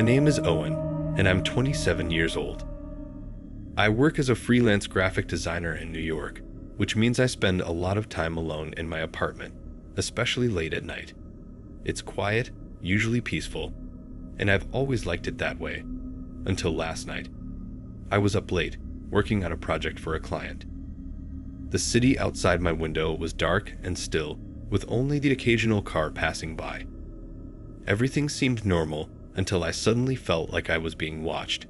My name is Owen, and I'm 27 years old. I work as a freelance graphic designer in New York, which means I spend a lot of time alone in my apartment, especially late at night. It's quiet, usually peaceful, and I've always liked it that way, until last night. I was up late, working on a project for a client. The city outside my window was dark and still, with only the occasional car passing by. Everything seemed normal until I suddenly felt like I was being watched.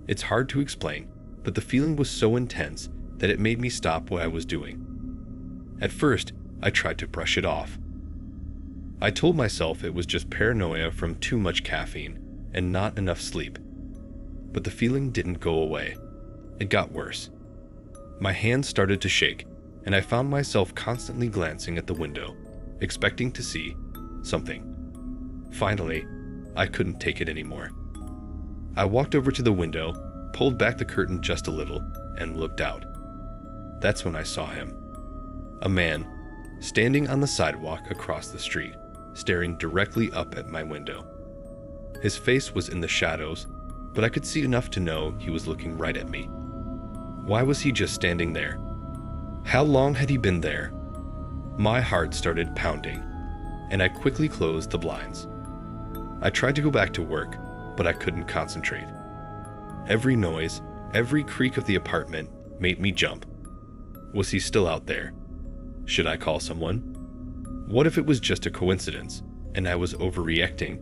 It's hard to explain, but the feeling was so intense that it made me stop what I was doing. At first, I tried to brush it off. I told myself it was just paranoia from too much caffeine and not enough sleep. But the feeling didn't go away. It got worse. My hands started to shake, and I found myself constantly glancing at the window, expecting to see something. Finally, I couldn't take it anymore. I walked over to the window, pulled back the curtain just a little, and looked out. That's when I saw him. A man, standing on the sidewalk across the street, staring directly up at my window. His face was in the shadows, but I could see enough to know he was looking right at me. Why was he just standing there? How long had he been there? My heart started pounding, and I quickly closed the blinds. I tried to go back to work, but I couldn't concentrate. Every noise, every creak of the apartment made me jump. Was he still out there? Should I call someone? What if it was just a coincidence, and I was overreacting?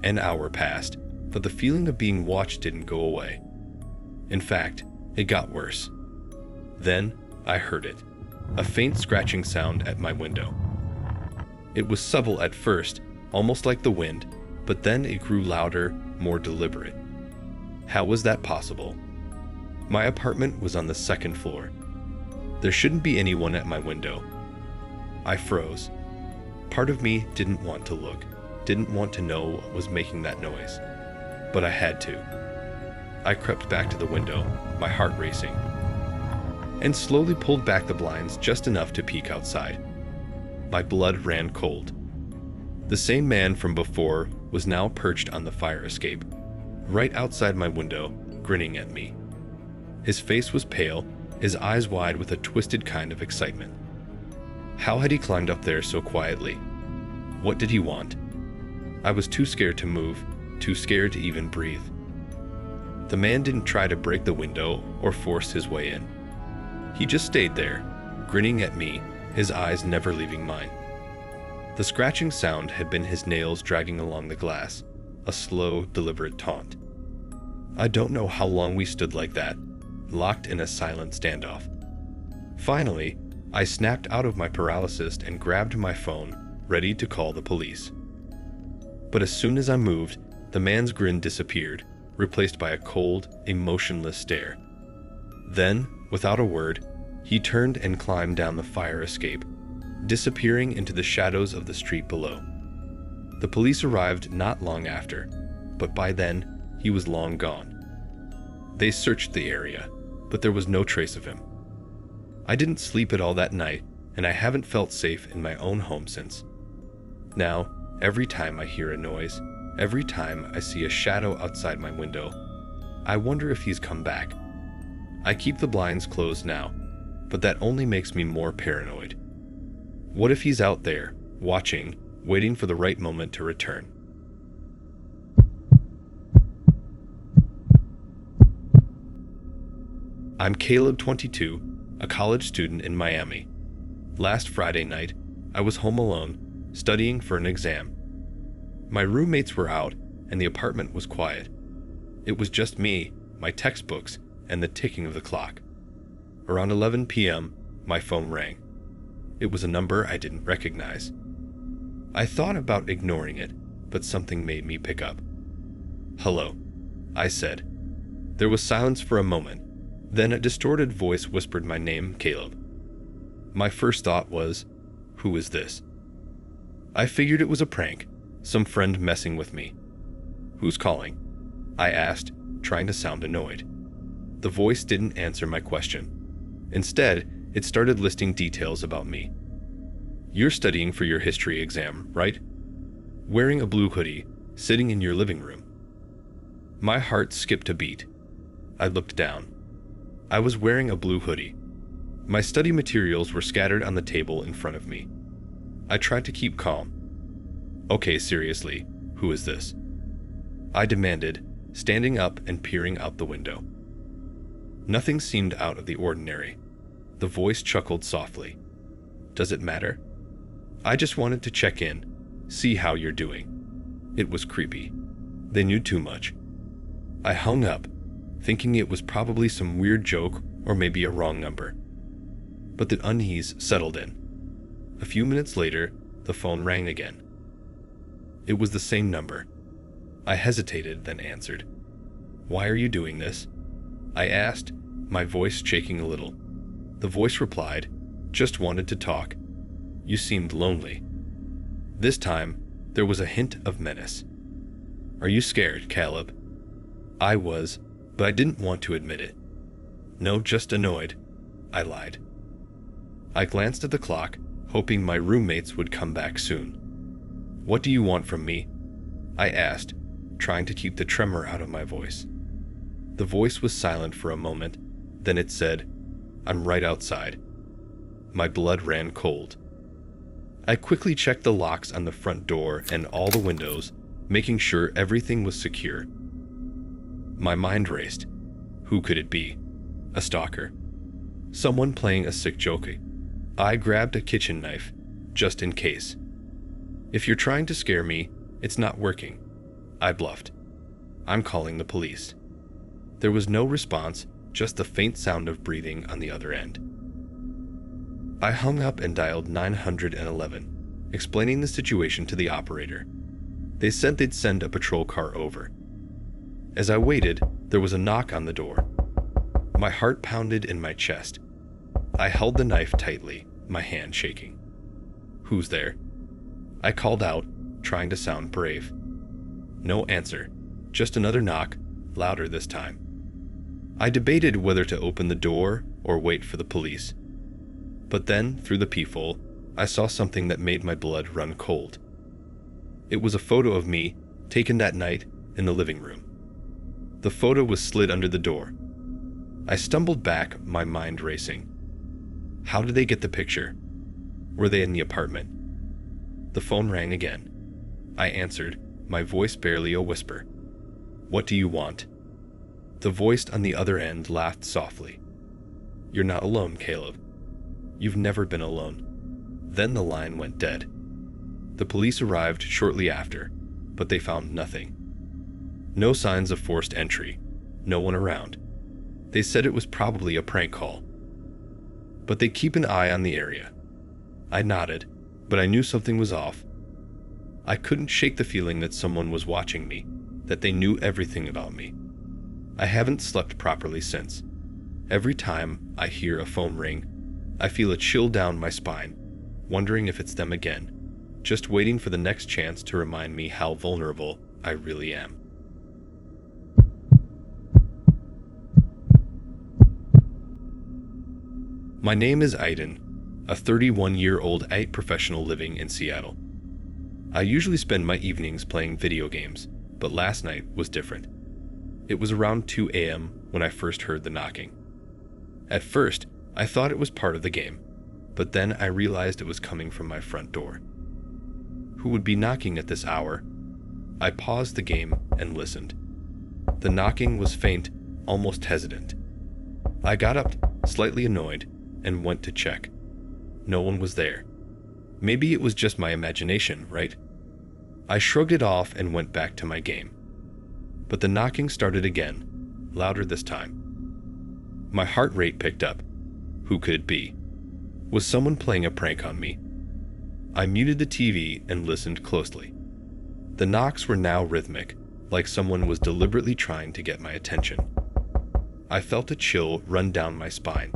An hour passed, but the feeling of being watched didn't go away. In fact, it got worse. Then, I heard it, a faint scratching sound at my window. It was subtle at first, almost like the wind, but then it grew louder, more deliberate. How was that possible? My apartment was on the second floor. There shouldn't be anyone at my window. I froze. Part of me didn't want to look, didn't want to know what was making that noise, but I had to. I crept back to the window, my heart racing, and slowly pulled back the blinds just enough to peek outside. My blood ran cold. The same man from before was now perched on the fire escape, right outside my window, grinning at me. His face was pale, his eyes wide with a twisted kind of excitement. How had he climbed up there so quietly? What did he want? I was too scared to move, too scared to even breathe. The man didn't try to break the window or force his way in. He just stayed there, grinning at me, his eyes never leaving mine. The scratching sound had been his nails dragging along the glass, a slow, deliberate taunt. I don't know how long we stood like that, locked in a silent standoff. Finally, I snapped out of my paralysis and grabbed my phone, ready to call the police. But as soon as I moved, the man's grin disappeared, replaced by a cold, emotionless stare. Then, without a word, he turned and climbed down the fire escape, disappearing into the shadows of the street below. The police arrived not long after, but by then, he was long gone. They searched the area, but there was no trace of him. I didn't sleep at all that night, and I haven't felt safe in my own home since. Now, every time I hear a noise, every time I see a shadow outside my window, I wonder if he's come back. I keep the blinds closed now, but that only makes me more paranoid. What if he's out there, watching, waiting for the right moment to return? I'm Caleb, 22, a college student in Miami. Last Friday night, I was home alone, studying for an exam. My roommates were out, and the apartment was quiet. It was just me, my textbooks, and the ticking of the clock. Around 11 p.m., my phone rang. It was a number I didn't recognize. I thought about ignoring it, but something made me pick up. "Hello," I said. There was silence for a moment. Then a distorted voice whispered my name, Caleb. My first thought was, who is this? I figured it was a prank, some friend messing with me. "Who's calling?" I asked, trying to sound annoyed. The voice didn't answer my question. Instead, it started listing details about me. "You're studying for your history exam, right? Wearing a blue hoodie, sitting in your living room. My heart skipped a beat. I looked down. I was wearing a blue hoodie. My study materials were scattered on the table in front of me. I tried to keep calm. "Okay, seriously, who is this?" I demanded, standing up and peering out the window. Nothing seemed out of the ordinary. The voice chuckled softly. "Does it matter? I just wanted to check in, see how you're doing." It was creepy. They knew too much. I hung up, thinking it was probably some weird joke or maybe a wrong number. But the unease settled in. A few minutes later, the phone rang again. It was the same number. I hesitated, then answered. "Why are you doing this?" I asked, my voice shaking a little. The voice replied, "Just wanted to talk. You seemed lonely." This time, there was a hint of menace. "Are you scared, Caleb?" I was, but I didn't want to admit it. "No, just annoyed," I lied. I glanced at the clock, hoping my roommates would come back soon. "What do you want from me?" I asked, trying to keep the tremor out of my voice. The voice was silent for a moment, then it said, "I'm right outside." My blood ran cold. I quickly checked the locks on the front door and all the windows, making sure everything was secure. My mind raced. Who could it be? A stalker? Someone playing a sick joke? I grabbed a kitchen knife, just in case. "If you're trying to scare me, it's not working," I bluffed. "I'm calling the police." There was no response, just the faint sound of breathing on the other end. I hung up and dialed 911, explaining the situation to the operator. They said they'd send a patrol car over. As I waited, there was a knock on the door. My heart pounded in my chest. I held the knife tightly, my hand shaking. "Who's there?" I called out, trying to sound brave. No answer, just another knock, louder this time. I debated whether to open the door or wait for the police. But then, through the peephole, I saw something that made my blood run cold. It was a photo of me, taken that night in the living room. The photo was slid under the door. I stumbled back, my mind racing. How did they get the picture? Were they in the apartment? The phone rang again. I answered, my voice barely a whisper. "What do you want?" The voice on the other end laughed softly. "You're not alone, Caleb. You've never been alone." Then the line went dead. The police arrived shortly after, but they found nothing. No signs of forced entry, no one around. They said it was probably a prank call. But they keep an eye on the area. I nodded, but I knew something was off. I couldn't shake the feeling that someone was watching me, that they knew everything about me. I haven't slept properly since. Every time I hear a phone ring, I feel a chill down my spine, wondering if it's them again, just waiting for the next chance to remind me how vulnerable I really am. My name is Iden, a 31-year-old IT professional living in Seattle. I usually spend my evenings playing video games, but last night was different. It was around 2 a.m. when I first heard the knocking. At first, I thought it was part of the game, but then I realized it was coming from my front door. Who would be knocking at this hour? I paused the game and listened. The knocking was faint, almost hesitant. I got up, slightly annoyed, and went to check. No one was there. Maybe it was just my imagination, right? I shrugged it off and went back to my game. But the knocking started again, louder this time. My heart rate picked up. Who could it be? Was someone playing a prank on me? I muted the TV and listened closely. The knocks were now rhythmic, like someone was deliberately trying to get my attention. I felt a chill run down my spine.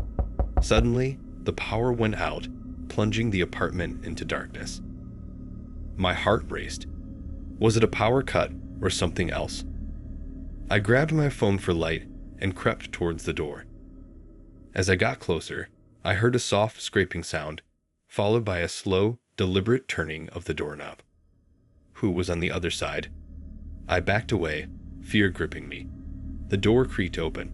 Suddenly, the power went out, plunging the apartment into darkness. My heart raced. Was it a power cut or something else? I grabbed my phone for light and crept towards the door. As I got closer, I heard a soft scraping sound, followed by a slow, deliberate turning of the doorknob. Who was on the other side? I backed away, fear gripping me. The door creaked open,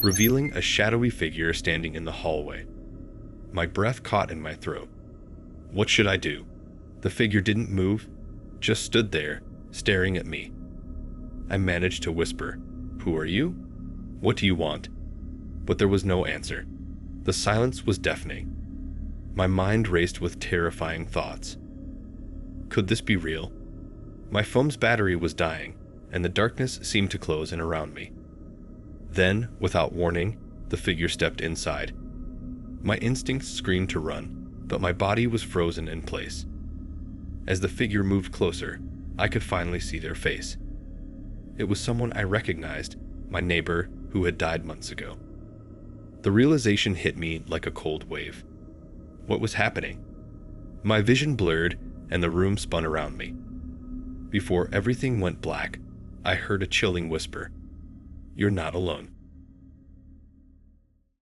revealing a shadowy figure standing in the hallway. My breath caught in my throat. What should I do? The figure didn't move, just stood there, staring at me. I managed to whisper, "Who are you? What do you want?" But there was no answer. The silence was deafening. My mind raced with terrifying thoughts. Could this be real? My phone's battery was dying, and the darkness seemed to close in around me. Then, without warning, the figure stepped inside. My instincts screamed to run, but my body was frozen in place. As the figure moved closer, I could finally see their face. It was someone I recognized, my neighbor who had died months ago. The realization hit me like a cold wave. What was happening? My vision blurred and the room spun around me. Before everything went black, I heard a chilling whisper. "You're not alone."